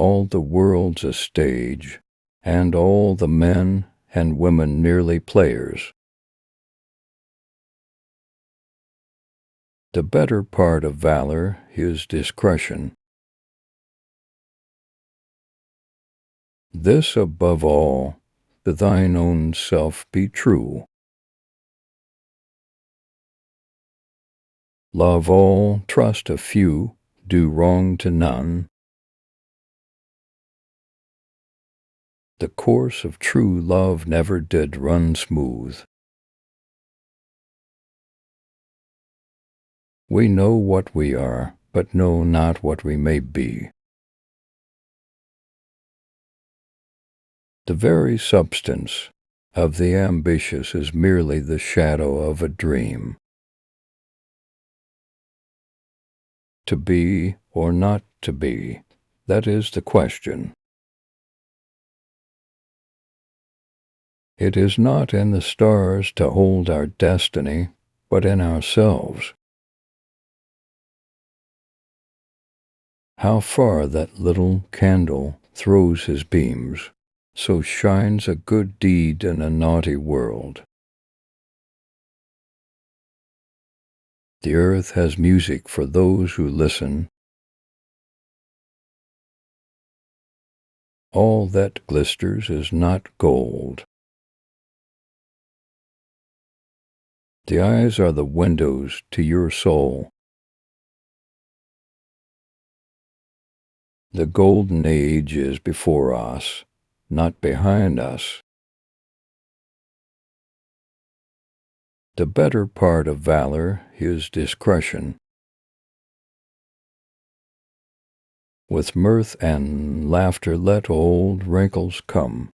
All the world's a stage, and all the men and women merely players. The better part of valor is discretion. This above all, to thine own self be true. Love all, trust a few, do wrong to none. The course of true love never did run smooth. We know what we are, but know not what we may be. The very substance of the ambitious is merely the shadow of a dream. To be or not to be, that is the question. It is not in the stars to hold our destiny, but in ourselves. How far that little candle throws his beams, so shines a good deed in a naughty world. The earth has music for those who listen. All that glisters is not gold. The eyes are the windows to your soul. The golden age is before us, not behind us. The better part of valor is discretion. With mirth and laughter let old wrinkles come.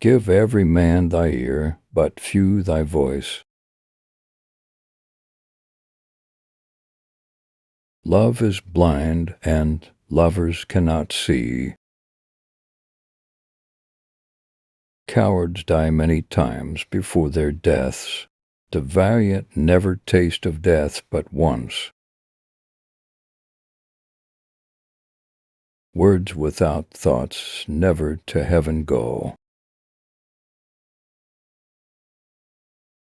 Give every man thy ear, but few thy voice. Love is blind, and lovers cannot see. Cowards die many times before their deaths. The valiant never taste of death but once. Words without thoughts never to heaven go.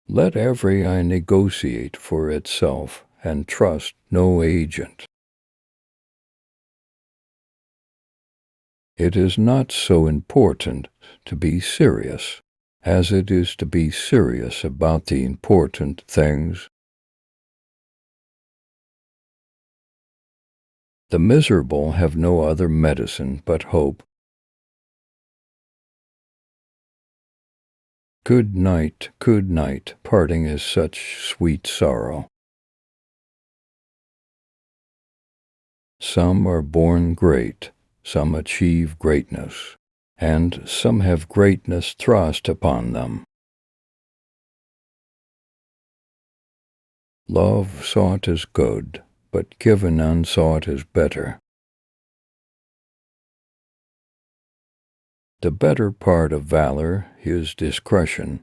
Let every eye negotiate for itself, and trust no agent. It is not so important to be serious as it is to be serious about the important things. The miserable have no other medicine but hope. Good night, parting is such sweet sorrow. Some are born great, some achieve greatness, and some have greatness thrust upon them. Love sought is good, but given unsought is better. The better part of valor is discretion.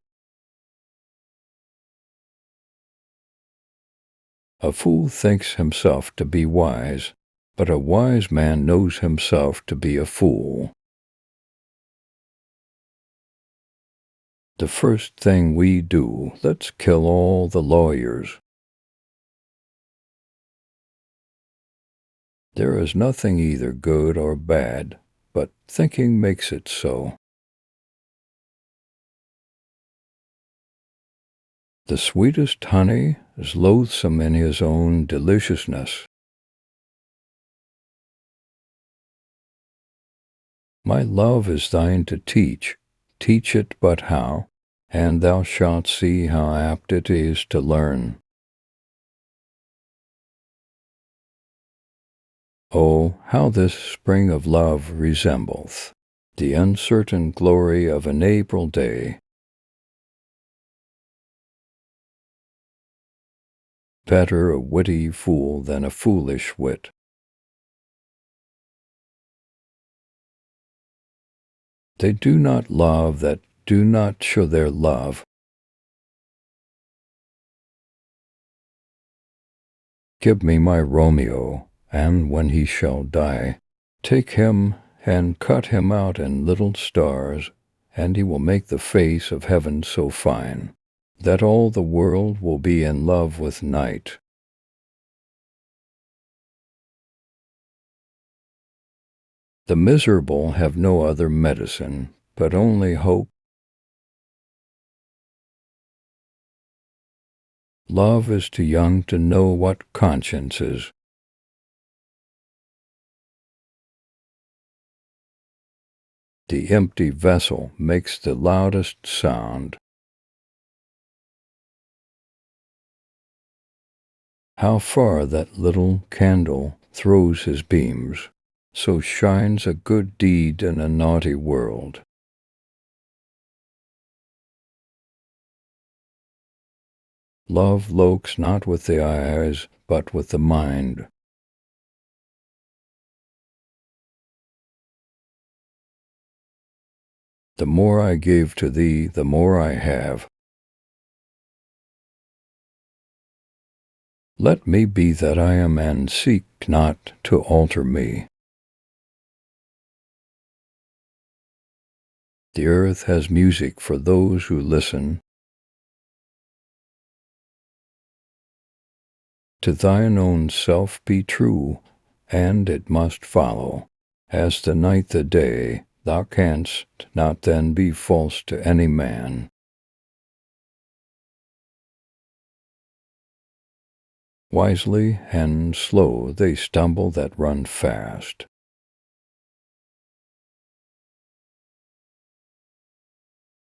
A fool thinks himself to be wise, but a wise man knows himself to be a fool. The first thing we do, let's kill all the lawyers. There is nothing either good or bad, but thinking makes it so. The sweetest honey is loathsome in his own deliciousness. My love is thine to teach it but how, and thou shalt see how apt it is to learn. Oh, how this spring of love resembleth the uncertain glory of an April day. Better a witty fool than a foolish wit. They do not love that do not show their love. Give me my Romeo, and when he shall die, take him and cut him out in little stars, and he will make the face of heaven so fine that all the world will be in love with night. The miserable have no other medicine, but only hope. Love is too young to know what conscience is. The empty vessel makes the loudest sound. How far that little candle throws his beams, so shines a good deed in a naughty world. Love looks not with the eyes, but with the mind. The more I gave to thee, the more I have. Let me be that I am, and seek not to alter me. The earth has music for those who listen. To thine own self be true, and it must follow. As the night the day, thou canst not then be false to any man. Wisely and slow they stumble that run fast.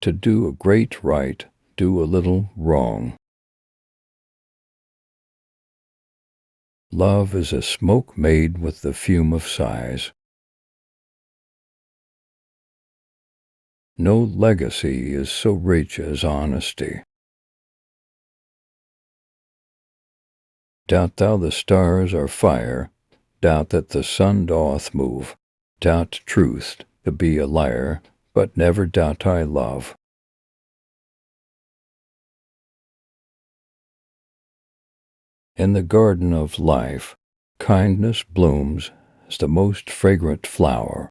To do a great right, do a little wrong. Love is a smoke made with the fume of sighs. No legacy is so rich as honesty. Doubt thou the stars are fire, doubt that the sun doth move, doubt truth to be a liar, but never doubt thy love. In the garden of life, kindness blooms as the most fragrant flower.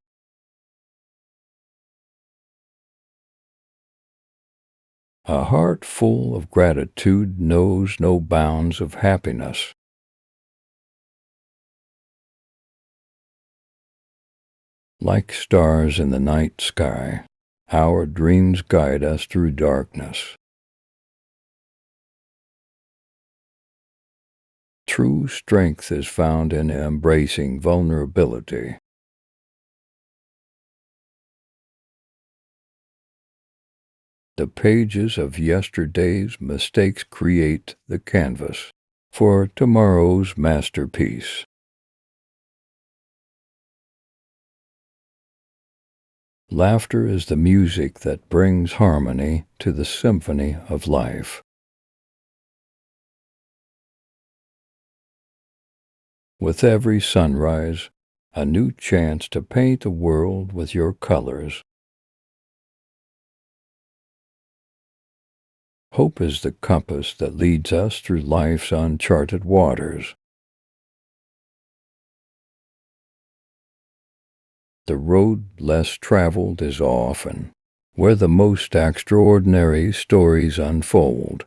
A heart full of gratitude knows no bounds of happiness. Like stars in the night sky, our dreams guide us through darkness. True strength is found in embracing vulnerability. The pages of yesterday's mistakes create the canvas for tomorrow's masterpiece. Laughter is the music that brings harmony to the symphony of life. With every sunrise, a new chance to paint the world with your colors. Hope is the compass that leads us through life's uncharted waters. The road less traveled is often where the most extraordinary stories unfold.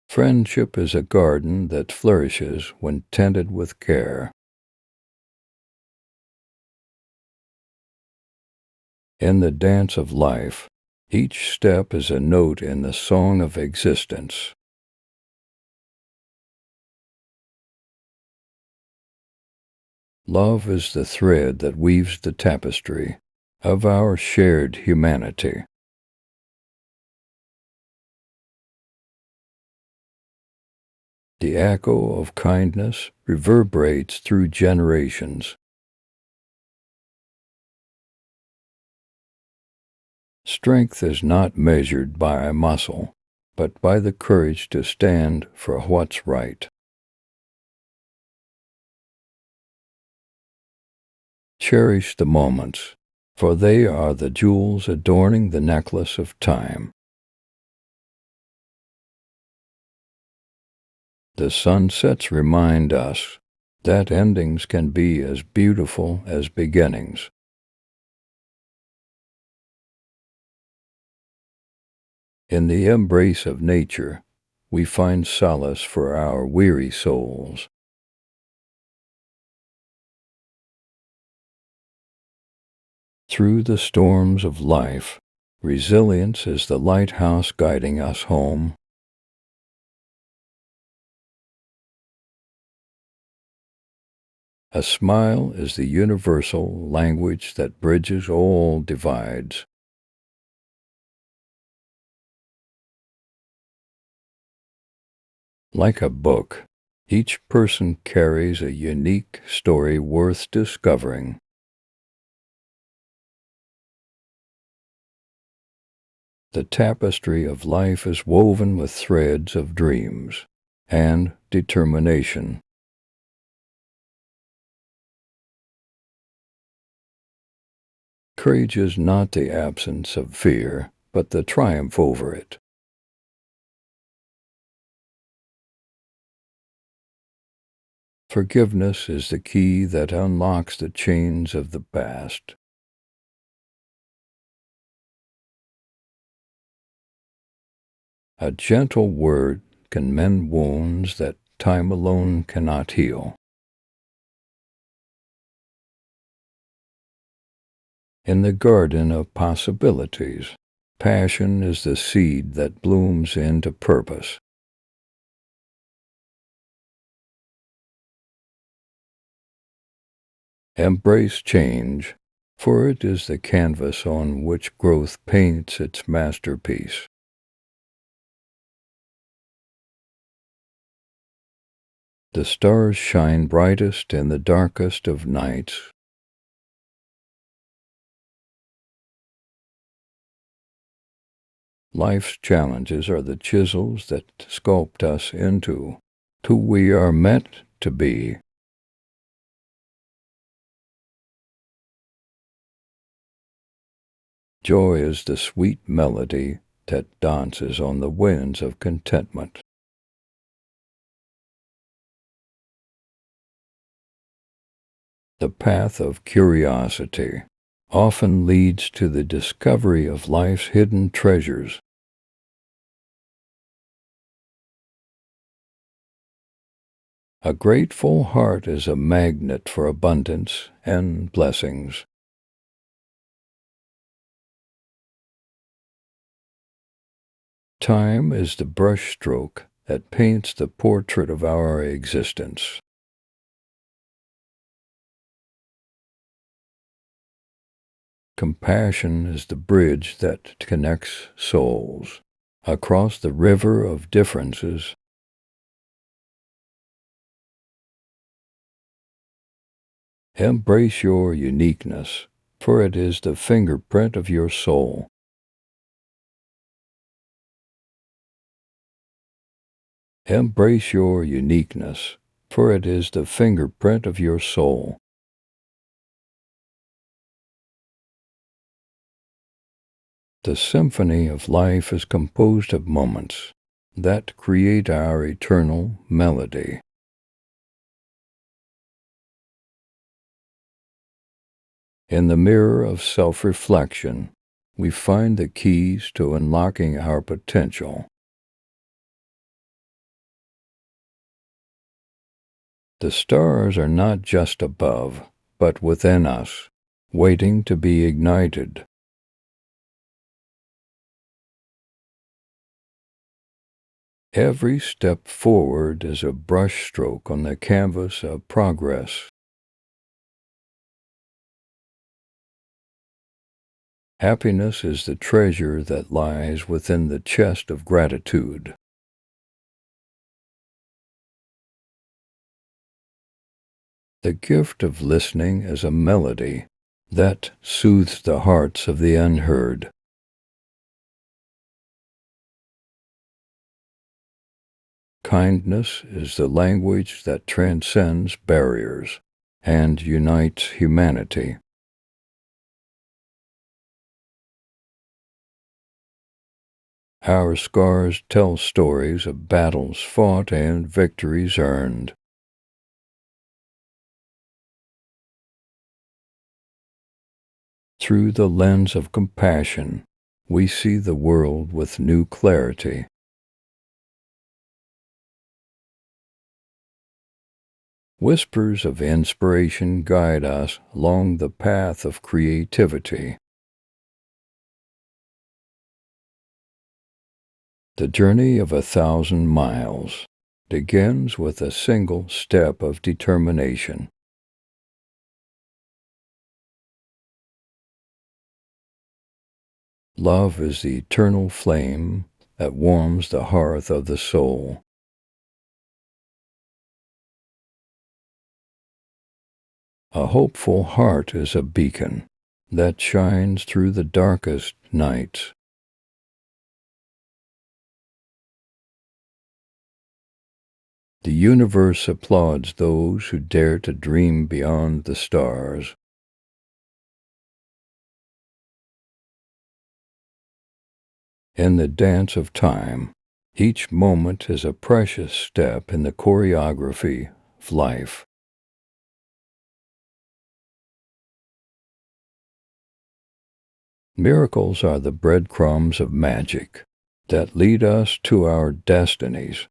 Friendship is a garden that flourishes when tended with care. In the dance of life, each step is a note in the song of existence. Love is the thread that weaves the tapestry of our shared humanity. The echo of kindness reverberates through generations. Strength is not measured by a muscle, but by the courage to stand for what's right. Cherish the moments, for they are the jewels adorning the necklace of time. The sunsets remind us that endings can be as beautiful as beginnings. In the embrace of nature, we find solace for our weary souls. Through the storms of life, resilience is the lighthouse guiding us home. A smile is the universal language that bridges all divides. Like a book, each person carries a unique story worth discovering. The tapestry of life is woven with threads of dreams and determination. Courage is not the absence of fear, but the triumph over it. Forgiveness is the key that unlocks the chains of the past. A gentle word can mend wounds that time alone cannot heal. In the garden of possibilities, passion is the seed that blooms into purpose. Embrace change, for it is the canvas on which growth paints its masterpiece. The stars shine brightest in the darkest of nights. Life's challenges are the chisels that sculpt us into who we are meant to be. Joy is the sweet melody that dances on the winds of contentment. The path of curiosity often leads to the discovery of life's hidden treasures. A grateful heart is a magnet for abundance and blessings. Time is the brushstroke that paints the portrait of our existence. Compassion is the bridge that connects souls across the river of differences. Embrace your uniqueness, for it is the fingerprint of your soul. Embrace your uniqueness, for it is the fingerprint of your soul. The symphony of life is composed of moments that create our eternal melody. In the mirror of self-reflection, we find the keys to unlocking our potential. The stars are not just above, but within us, waiting to be ignited. Every step forward is a brushstroke on the canvas of progress. Happiness is the treasure that lies within the chest of gratitude. The gift of listening is a melody that soothes the hearts of the unheard. Kindness is the language that transcends barriers and unites humanity. Our scars tell stories of battles fought and victories earned. Through the lens of compassion, we see the world with new clarity. Whispers of inspiration guide us along the path of creativity. The journey of 1,000 miles begins with a single step of determination. Love is the eternal flame that warms the hearth of the soul. A hopeful heart is a beacon that shines through the darkest nights. The universe applauds those who dare to dream beyond the stars. In the dance of time, each moment is a precious step in the choreography of life. Miracles are the breadcrumbs of magic that lead us to our destinies.